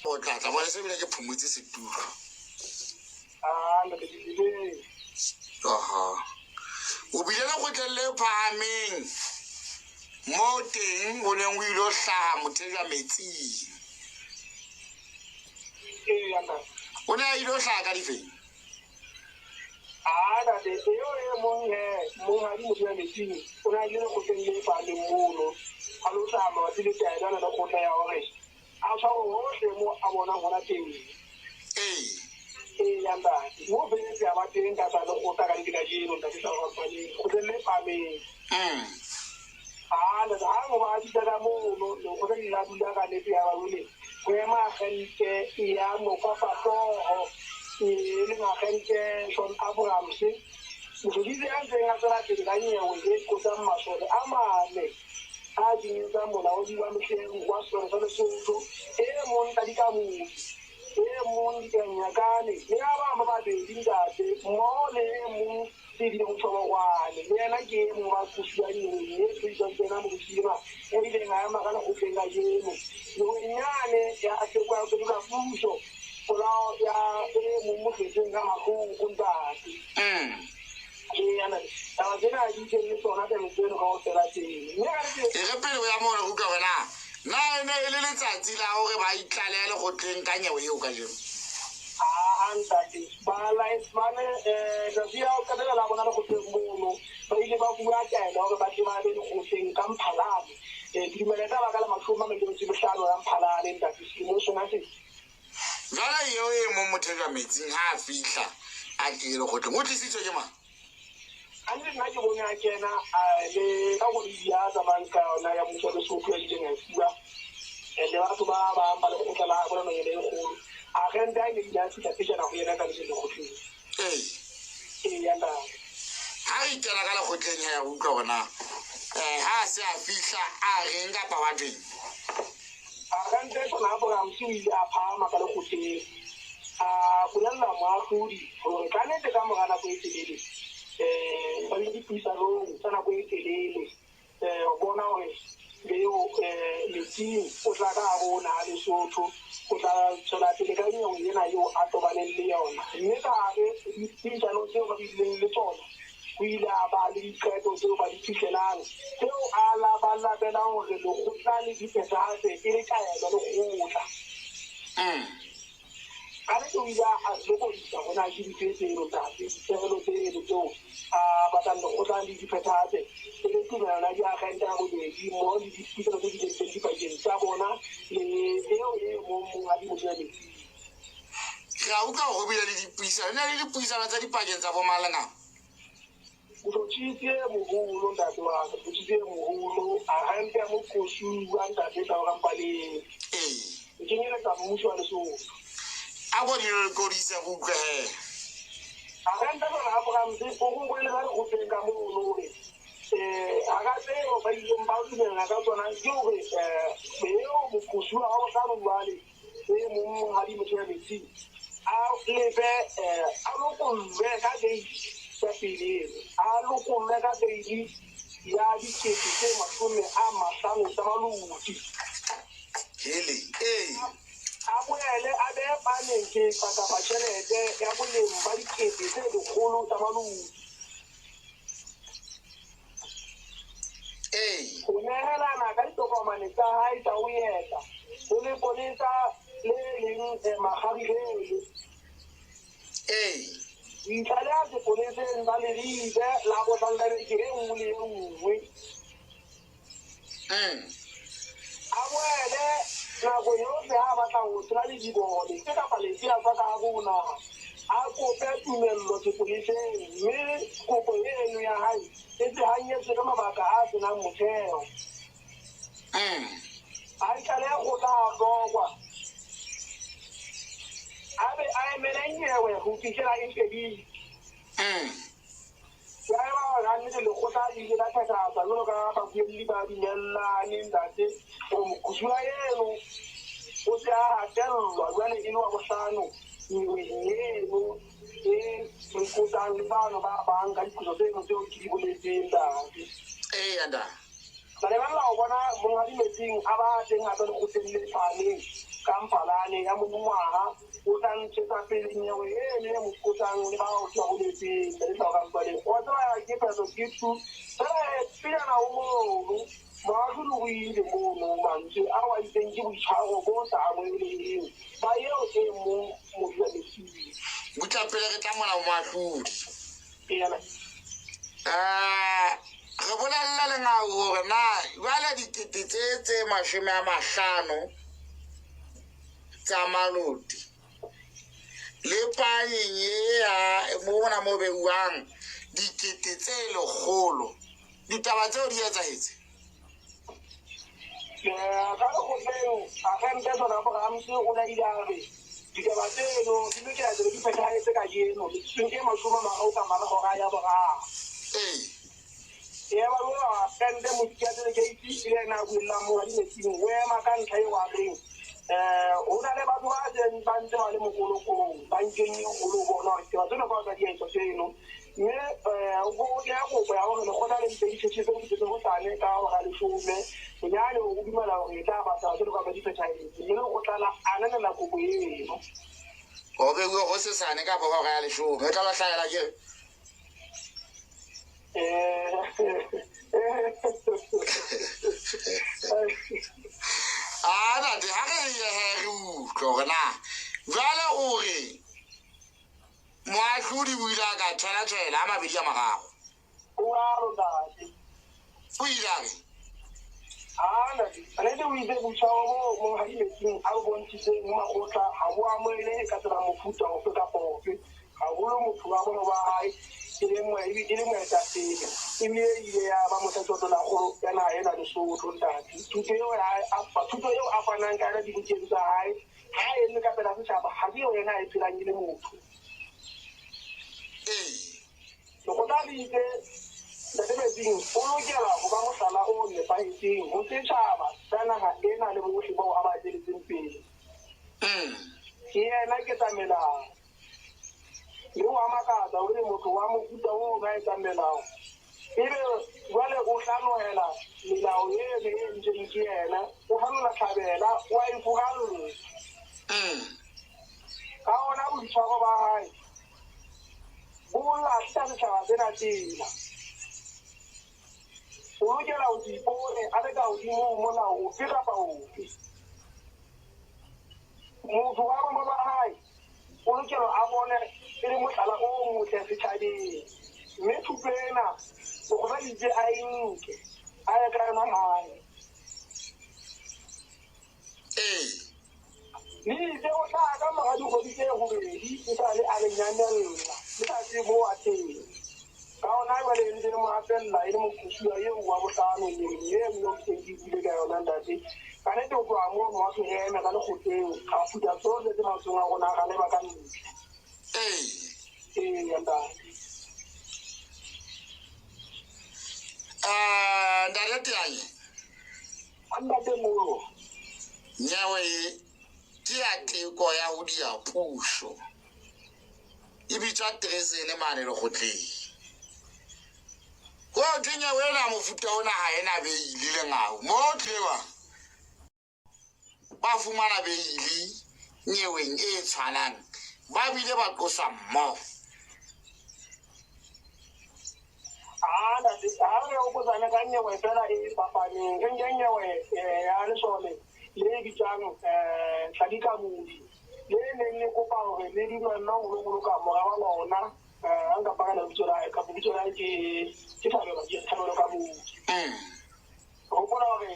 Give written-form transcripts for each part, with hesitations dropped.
O tla tla bona se bile ke phomotse setulo. O bile le gotlelle phahameng mo teng o neng o ile hlaha mothega metsing. O ne a ile hlaha ka difeng? ba le ba bona mo di meeting aba teng a tsone go telle fane kampalane ya monongwaga o tla ntšhetsa pele nyewe ene mo kotsang le ba o tswa go letse le tlhoka ba le o tsaya ke phetho ke tu pele na o mo go le go ile mo mantse a wa iteng ke boitshwaro bo sa amoeleng ba yeo e mo jwa lesedi butla pele re tla mona mo mahlodi re bolella lengao gore na jwale dikete tse 50 tsa maloti le panyeng ya mo bona mo beuwang dikete tse 100 ditaba tseo di etsahetse ka go tseo a kente tsona go ramse o la ilabe ditaba tseno di lokela di phethahetse ka jeno ke mashoma marao ka marago ga ya boraro ba bua kente motsiatse ke itse ile na bulla mo di meeting we ma ka ntlha e wa reng o na le batho ba teng ba ntse ba le mokolokong ba nkeng go bona ke ba tsena ba ka di etsa tseno mme go ya go ya go le gona le ntse di tshetse go tsane ka go ga le fume nyane o dumela go eta ba tsa go ba di phethahetse mme go tlala ananela go eno o be go se sane ka bo ga le fume o tla ba hlaela ke ana de ha re utlwa na jwale o re moahlodi o ile ka tshela a mabedi a magago o a lo date o ile a re ana le o ile go tshawo mo ha dimeeting a go ntse mo magotla ha bo amoele ka tsela mofuta o feta pofe ha go lo motho wa bona ba hae ile mo tsa teng ile ya ba mo tshotso la go yana ena le so tlo ntati thuto eo a fanang ka di bukeng tsa hae ha ene ka pela setšhaba ha di yena e phelang ile motho go tla ditse la tebetseng o lokela go ba mohlala o nepahetseng mo setšhaba sa naga ena le bogotlhe bao a ba eteletseng pele ke yena ke tsamelao le wa makatsa o le motho wa mofuta o ga e tsamelao ebe jwale o tlanoela melao e ntseng ke yena o ganola tlhabela wa e fogalola ka ona boitshwaro ba hae bo latlha setšhaba sena tsela o lokela go se ipone a le ka godimo molao ofe kapa ofe motho wa bongwe ba hae o lokela a bone e le motlhala o motle setšhabeng mme thuto ena o go ba ditse a enke a ye ka yona gae le itse o tla ka moga dikgwedi tse gobedi e sa le a lenyamelela le sa se mo a teng ka ona jale e ntse le mo apelela e le mokhusiwa eo wa botlhano leng e mo teng ke bile ka yona ntate ka nete o tloa mo mo wa go eme ka lekgotleng ga futa tsotlhe tse matsong a gona ga leba ka ntle ntate ntate aye ntate mo nyawe ke ya teko ya go dia puso e bitswa tresene mane le gotleng go tsenya wena mofuta ona ha ena beili le ngao mo tlewa ba fumana beili nyeweng e tshwanang ba bile ba qosa mmo ntate o botsana ka nyewe fela e papaneng ke nyewe ya lesole le bitsang tladika modi le neng le kopa gore le dino nna go boloka mora wa lona a nka pakala bitso la ke thabelo ka modi go bona gore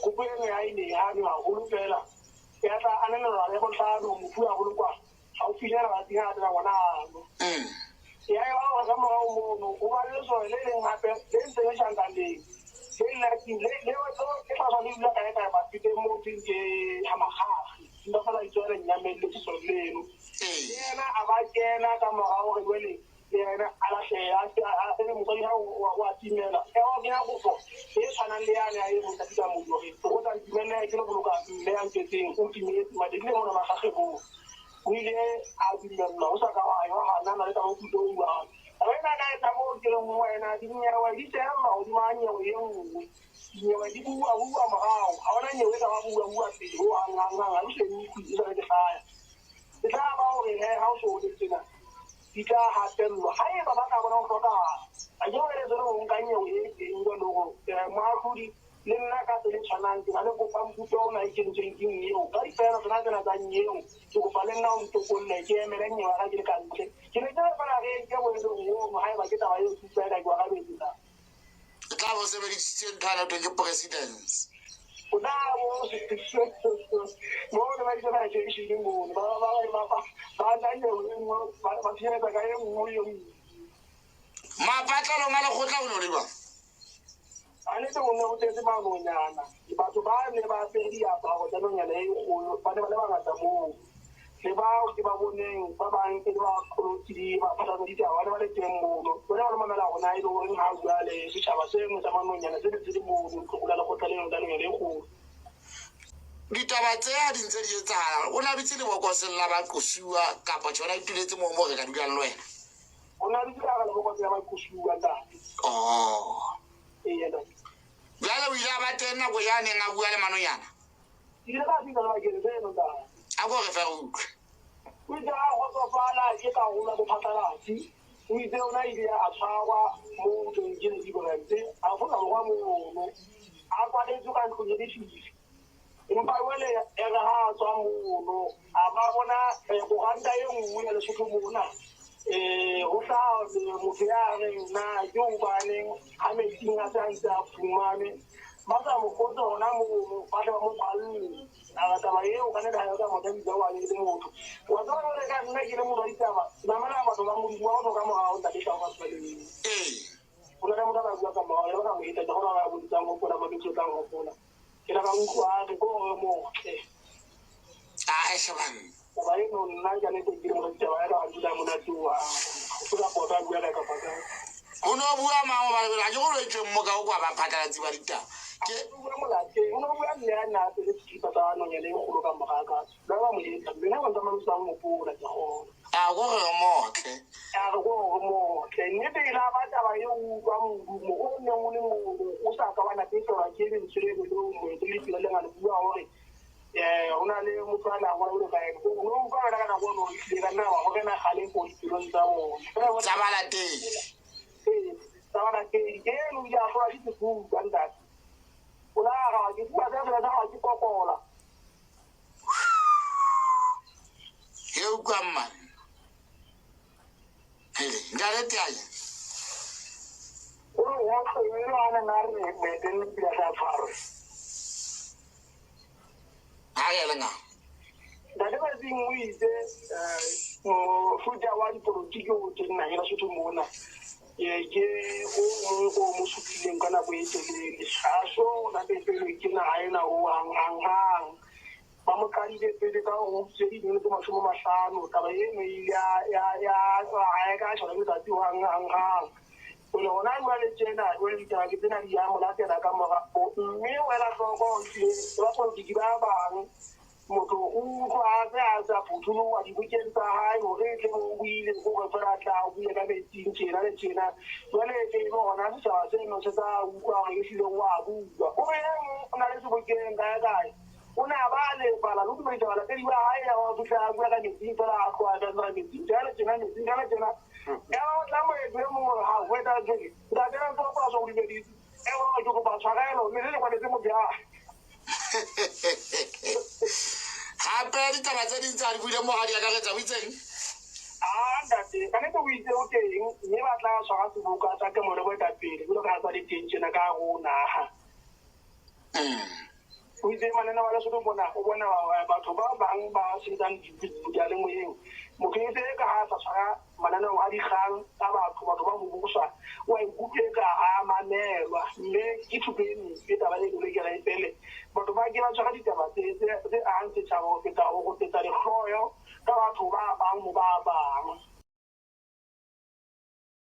kopo eno ya ene ya no haholo fela ya tla ananelwa le botlhano mofu a bolokwa ga o fitlhela ba tsenya a tla ngwana ano ya e ba gore ka morao mono o ba le lesole le leng gape le ntseng le shankaneng le tlhasa le dula kae kae bapite mo teng ke gamagagi nda fela itswele nnyamele sesole leno yena a ba kena ka morao gore jwele yena a latlhea e le mosadi ga wa timela e wa kenya kopo e tshwanang le yane a e motlatika modi gore go tla ntimelela ke le boloka mme a nketseng o timetse madedi le gona magage boo o ile a dumelelwa o sa ka wa gana le ka mofuta o uang wena na ta mo ke mo wena di nyewe di tsena mo di manye o yeng nyewe di bua ma hao ha ona nyewe ta bua pele ho hang di se ni ku di re kaya di tla ba o re ha o so di tsena di tla ha tello ha e ba ka bona ho ka a yo re zo mo nka nyewe e ngo lo ma khudi le nna ka tele tshwanang ke na le go pamputo ona e kentseng eo ka ifela tsena tsena tsa nyeo ke go pale nna o mtokolle ke emela nyewe ga ke le ka ntle ke ne ke fela re ke bo le go mo ha ba ke taba yo tsela ke wa ga be tsa tla bo se be di tsentana to ke president o da o se mo ne ba di ba ke shi mo ba na nyewe ba tsene ba ga mo yo mapatla lo ngale go tla o no le ba ane te o ne o tse ba mo nyana batho ba ne ba pedi ya ba go tseno nyana e go ba ne ba le ba ngata mo le ba o ke ba boneng ba bang ke ba kholotsidi ba phata go ditaba ba le teng mo no bona ba mamela gona e go re ha bua le setšhaba se mo tsa manonyana se se mo go kula le go tlaleng da le go ditaba tse a dintse di etsahala o na bitse le bokoseng la ba qosiwa kapa tsona ituletse mo mo re ka dulang le wena o na di ka le bokose ba qosiwa da ya bjale o ile a ba teng nako ya neng a bua le manonyana di le ba di ka ba ke le no da a go re fa go utlwe o ja go tsofala ke ka go la bophatalati o itse ona ile a tshwarwa mo teng di borante a go ka mo mo a kwa le tsuka go le di empa wele e ga ha tswa mo a ba bona go ganta e nngwe ya le sotho mona o sa motho ya re na yo baneng ha metsi a tsa fumane ba sa mo kgotsa ona mo ba tla mo balli a ta ba eo kana da ka mo da di wa le motho wa tswa re ka nna ke le mo di taba ba mana ba ba mo di wa ka mo ha o nda di ka ba tswele o le mo da ba ka mo ya ba mo ita ka ba bo tsa mo kona mo di tsa mo kona ke la ka nkwa ke go mo a shaban o ba no nna ja ne te ke mo di taba ya ka di da mo na tuwa o ka bota bua la ka pa ono bua ma ba la go le tse mo ka go ba phatalatsi ba ditaba ke bua mo la ke ono bua le na te le tsi pata no nyele go ka mo ga ka ba ba mo di tla le na ba mo sa mo pula ja go a go re motle a go mo ke ne te la ba taba yo ba mo o ne o le mo o sa ka ba na te tsora ke le tsire le mo te le le ngale bua hore ona le motsana go le ka e go no ba ra ka go no le ka na ba go kana gale go tirong tsa bona tsa bala te tsaba ke no ya go a di go banda ola ga ke ba da ga ke kokola yo kwamma hele ngale te ai o ya go ira ana na re me te ni ya sa faro ha ya lenga da de ba ding o itse mo fuja wa dipolitiki o tsena ira sotho mona ke o mo sutileng kana go etelele shaso na be pele ke na haena o hang ba mo ka di pele ka go se di ne mo mo mahlano ka ba e ya ka tsona le tati hang o le ona wa le tsena o le tla ke tsena di ya mo la tela ka mo mme wela go ba go di ba bang motho o go a sa putulu wa di bukeng tsa hae hore tle mo buile go go fara tla o buile ka betting tsena le tsena wele ke mo ona sa se no se sa u kwa ke sile wa bua o be ona le sebokeng ka kae ona ba le bala lu me jala ke ba hae ya o tla bua ka betting fara ko a da na betting tsena tsena ya o tla mo e mo ha weta ke da tsena to pa so di be e o go ba tshwara no me le kwa le mo bia hape ditaba tse dintse a di buile mo ga di akaretsa o itseng ndate ka nete o itse o teng mme ba tla tshwara seboka tsa ke mo le boetapele jalo ka tsa diteng tjena ka go naga o itse manena wa lesotho bona o bona batho ba bang ba sentang diputa le moyeng motho e se ka ha sa tshwara mananeo a dikgang tsa batho ba mo busa wa ikutlwe ka a manelwa mme ke thupeni ke taba e le ke ra ipele batho ba ke ba tshwara ditaba tse a ntse tsa go feta go feta dikgoyo ka batho ba bang mo ba bang